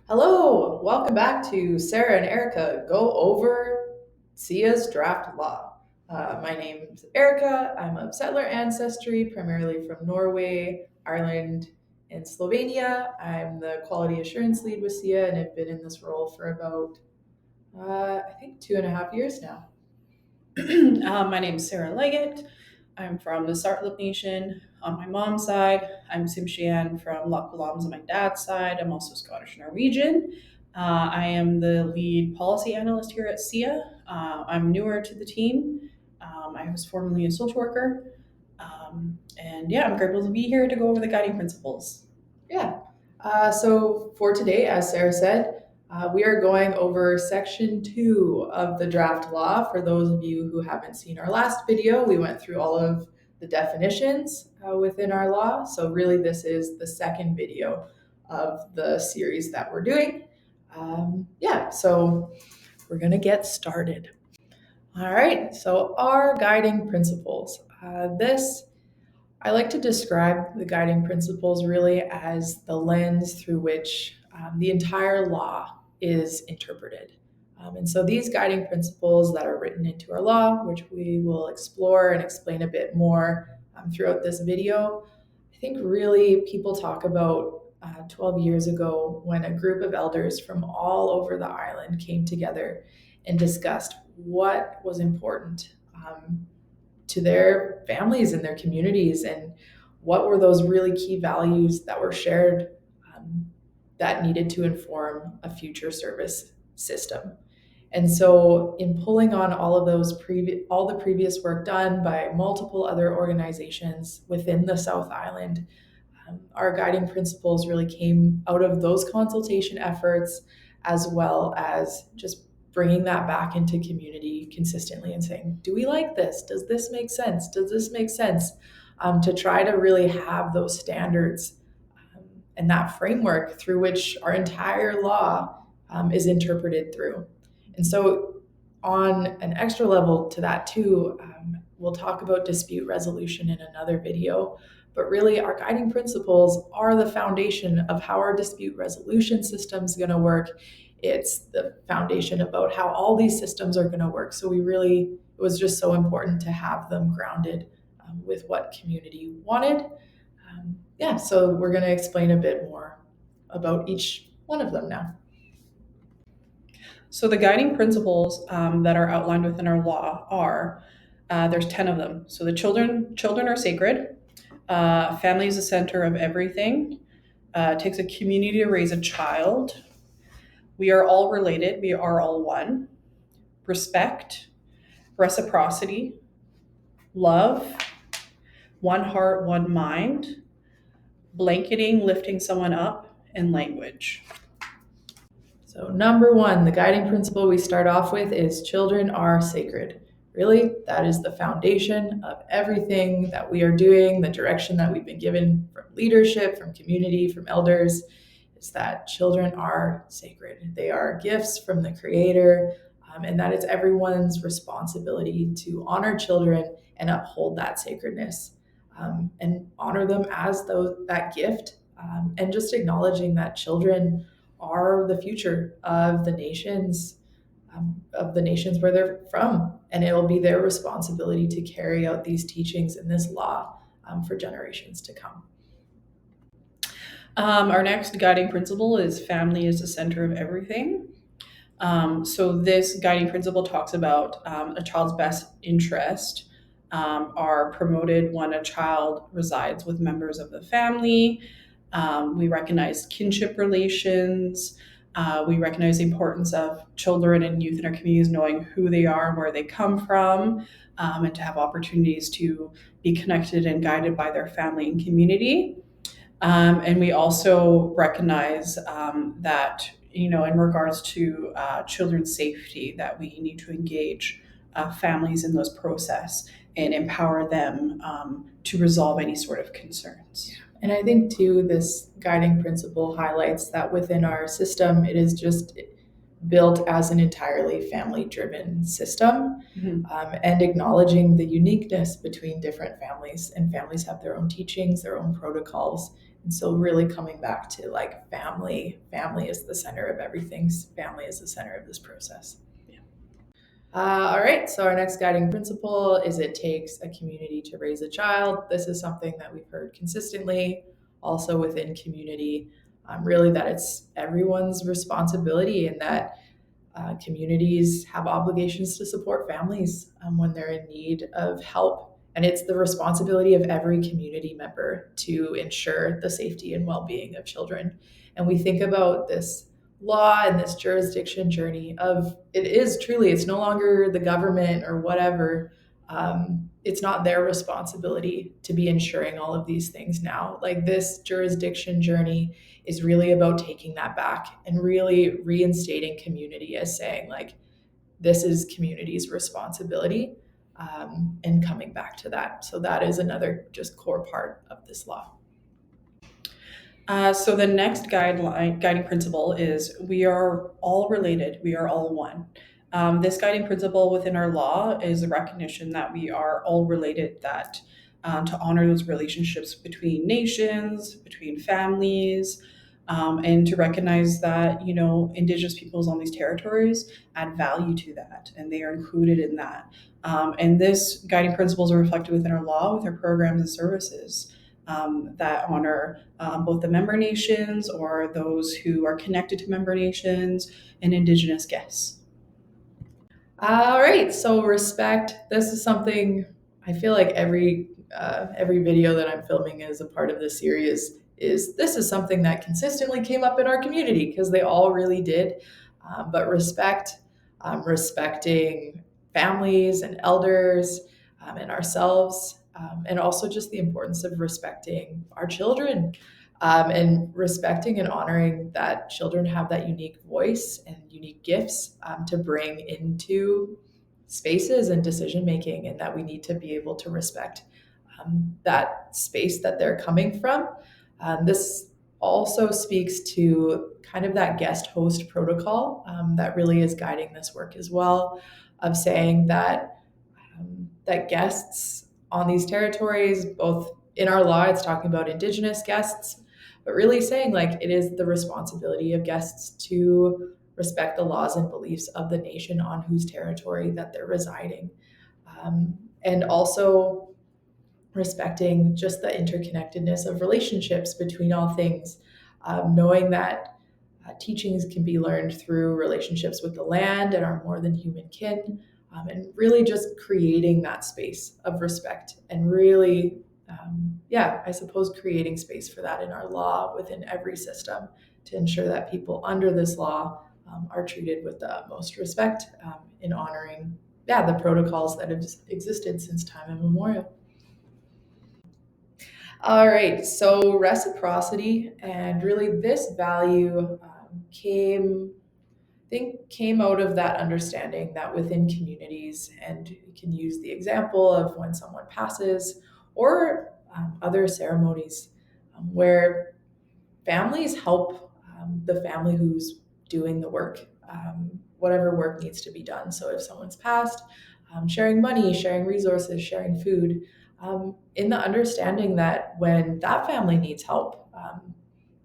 Hello, welcome back to Sarah and Erica Go Over SIA's Draft Law. My name is Erica. I'm of settler ancestry, primarily from Norway, Ireland, and Slovenia. I'm the quality assurance lead with SIA and have been in this role for about, I think, 2.5 years now. My name is Sarah Leggett. I'm from the Sartlip Nation on my mom's side. I'm Tsimshian from Loch Lomz on my dad's side. I'm also Scottish Norwegian. I am the lead policy analyst here at SIA. I'm newer to the team. I was formerly a social worker. And yeah, I'm grateful to be here to go over the guiding principles. Yeah. So for today, as Sarah said, we are going over section 2 of the draft law. For those of you who haven't seen our last video, we went through all of the definitions within our law. So really this is the second video of the series that we're doing. So we're gonna get started. All right, so our guiding principles. I like to describe the guiding principles really as the lens through which the entire law is interpreted. And so these guiding principles that are written into our law, which we will explore and explain a bit more throughout this video, I think really people talk about 12 years ago when a group of elders from all over the island came together and discussed what was important to their families and their communities, and what were those really key values that were shared that needed to inform a future service system. And so in pulling on all of all the previous work done by multiple other organizations within the South Island, our guiding principles really came out of those consultation efforts, as well as just bringing that back into community consistently and saying, do we like this? Does this make sense? Does this make sense? To try to really have those standards and that framework through which our entire law is interpreted through. And so on an extra level to that too, we'll talk about dispute resolution in another video, but really our guiding principles are the foundation of how our dispute resolution system is going to work. It's the foundation about how all these systems are going to work. So it was just so important to have them grounded with what community wanted. So we're going to explain a bit more about each one of them now. So the guiding principles that are outlined within our law are there's 10 of them. So the children are sacred. Family is the center of everything. It takes a community to raise a child. We are all related. We are all one. Respect, reciprocity, love, one heart, one mind, blanketing, lifting someone up, and language. So number one, the guiding principle we start off with is children are sacred. Really, that is the foundation of everything that we are doing, the direction that we've been given from leadership, from community, from elders, is that children are sacred. They are gifts from the Creator, and that it's everyone's responsibility to honor children and uphold that sacredness, and honor them as that gift, and just acknowledging that children are the future of the nations, where they're from, and it will be their responsibility to carry out these teachings in this law for generations to come. Our next guiding principle is family is the center of everything. So this guiding principle talks about a child's best interest are promoted when a child resides with members of the family. We recognize kinship relations. We recognize the importance of children and youth in our communities knowing who they are and where they come from, and to have opportunities to be connected and guided by their family and community. And we also recognize that, in regards to children's safety, that we need to engage families in those process and empower them to resolve any sort of concerns. And I think too, this guiding principle highlights that within our system, it is just built as an entirely family-driven system, and acknowledging the uniqueness between different families. And families have their own teachings, their own protocols, And so really coming back to like family is the center of everything. Family is the center of this process. All right, so our next guiding principle is it takes a community to raise a child. This is something that we've heard consistently, also within community, really that it's everyone's responsibility and that communities have obligations to support families when they're in need of help. And it's the responsibility of every community member to ensure the safety and well-being of children. And we think about this law and this jurisdiction journey of it is truly, it's no longer the government or whatever. It's not their responsibility to be ensuring all of these things now. Like this jurisdiction journey is really about taking that back and really reinstating community as saying like this is community's responsibility, and coming back to that. So that is another just core part of this law. So the next guiding principle is we are all related. We are all one. This guiding principle within our law is a recognition that we are all related, that to honor those relationships between nations, between families, and to recognize that, Indigenous peoples on these territories add value to that and they are included in that. And this guiding principles are reflected within our law with our programs and services. That honor both the member nations or those who are connected to member nations and Indigenous guests. All right, so respect. This is something I feel like every video that I'm filming as a part of this series this is something that consistently came up in our community because they all really did. But respect, respecting families and elders, and ourselves, and also just the importance of respecting our children, and respecting and honoring that children have that unique voice and unique gifts, to bring into spaces and decision making, and that we need to be able to respect that space that they're coming from. This also speaks to kind of that guest host protocol, that really is guiding this work as well, of saying that that guests on these territories, both in our law, it's talking about Indigenous guests, but really saying like it is the responsibility of guests to respect the laws and beliefs of the nation on whose territory that they're residing. And also respecting just the interconnectedness of relationships between all things, knowing that teachings can be learned through relationships with the land and our more than human kin, and really just creating that space of respect and really, I suppose creating space for that in our law within every system to ensure that people under this law are treated with the utmost respect, in honoring the protocols that have existed since time immemorial. All right, so reciprocity, and really this value came out of that understanding that within communities, and you can use the example of when someone passes or other ceremonies, where families help the family who's doing the work, whatever work needs to be done. So if someone's passed, sharing money, sharing resources, sharing food, in the understanding that when that family needs help,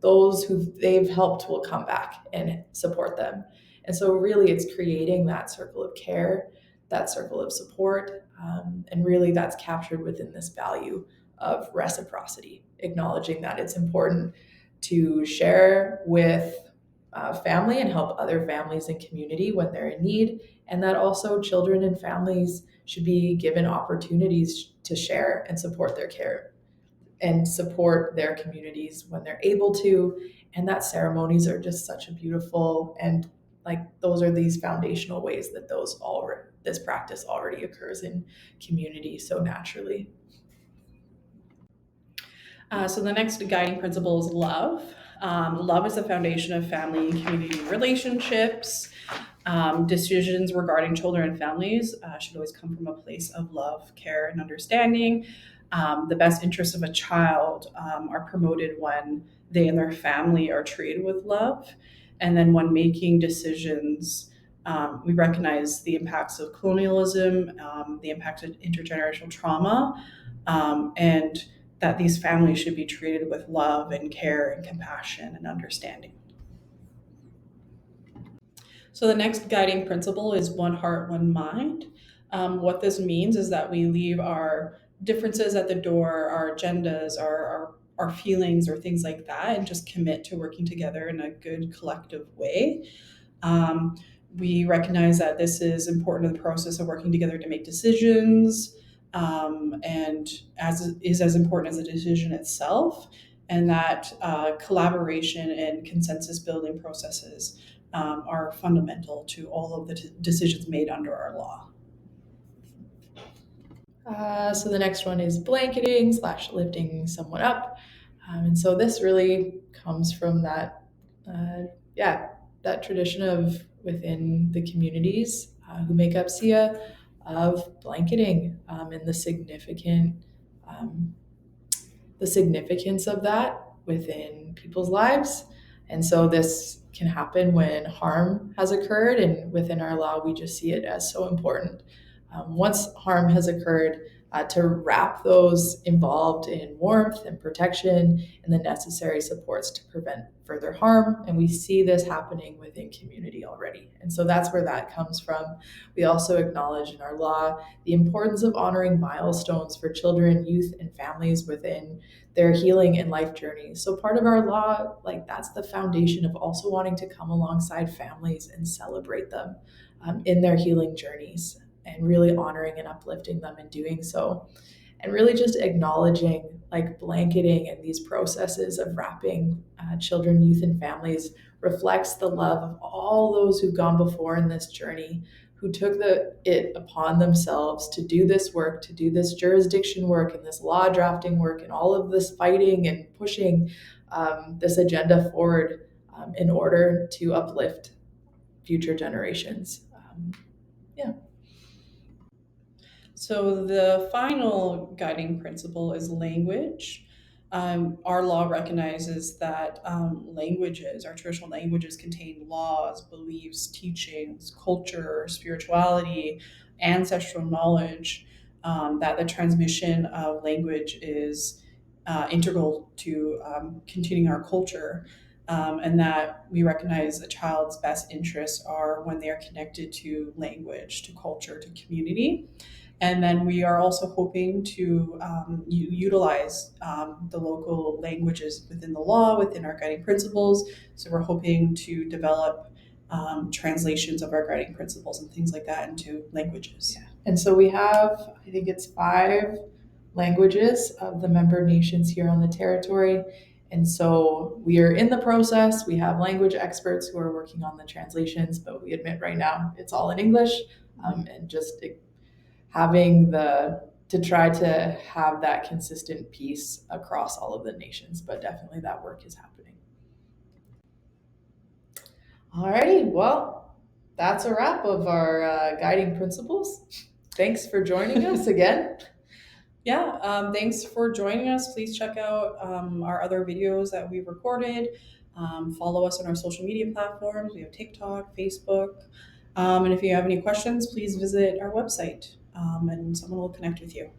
those who they've helped will come back and support them. And so really it's creating that circle of care, that circle of support, and really that's captured within this value of reciprocity, acknowledging that it's important to share with family and help other families and community when they're in need, and that also children and families should be given opportunities to share and support their care and support their communities when they're able to. And that ceremonies are just such a beautiful, and like those are these foundational ways that this practice already occurs in community so naturally. So the next guiding principle is love. Love is the foundation of family and community relationships. Decisions regarding children and families should always come from a place of love, care, and understanding. The best interests of a child are promoted when they and their family are treated with love. And then when making decisions, we recognize the impacts of colonialism, the impacts of intergenerational trauma, and that these families should be treated with love and care and compassion and understanding. So the next guiding principle is one heart, one mind. What this means is that we leave our differences at the door, our agendas, our feelings, or things like that, and just commit to working together in a good collective way. Um, we recognize that this is important to the process of working together to make decisions, and as important as the decision itself, and that collaboration and consensus building processes are fundamental to all of the decisions made under our law. So the next one is blanketing slash lifting someone up. And so this really comes from yeah, that tradition of within the communities who make up SIA of blanketing and um, the significance of that within people's lives. And so this can happen when harm has occurred, and within our law, we just see it as so important. Once harm has occurred, to wrap those involved in warmth and protection and the necessary supports to prevent further harm. And we see this happening within community already. And so that's where that comes from. We also acknowledge in our law the importance of honoring milestones for children, youth, and families within their healing and life journeys. So part of our law, like that's the foundation of also wanting to come alongside families and celebrate them in their healing journeys and really honoring and uplifting them in doing so. And really just acknowledging like blanketing and these processes of wrapping children, youth, and families reflects the love of all those who've gone before in this journey, who took it upon themselves to do this work, to do this jurisdiction work and this law drafting work and all of this fighting and pushing this agenda forward in order to uplift future generations. Yeah. So the final guiding principle is language. Our law recognizes that languages, our traditional languages, contain laws, beliefs, teachings, culture, spirituality, ancestral knowledge. That the transmission of language is integral to continuing our culture. And that we recognize a child's best interests are when they are connected to language, to culture, to community. And then we are also hoping to utilize the local languages within the law, within our guiding principles. So we're hoping to develop translations of our guiding principles and things like that into languages. Yeah. And so we have, I think it's 5 languages of the member nations here on the territory. And so we are in the process. We have language experts who are working on the translations, but we admit right now it's all in English. And just having to try to have that consistent piece across all of the nations, but definitely that work is happening. Alrighty, well, that's a wrap of our guiding principles. Thanks for joining us again. Yeah, thanks for joining us. Please check out our other videos that we've recorded. Follow us on our social media platforms. We have TikTok, Facebook. And if you have any questions, please visit our website and someone will connect with you.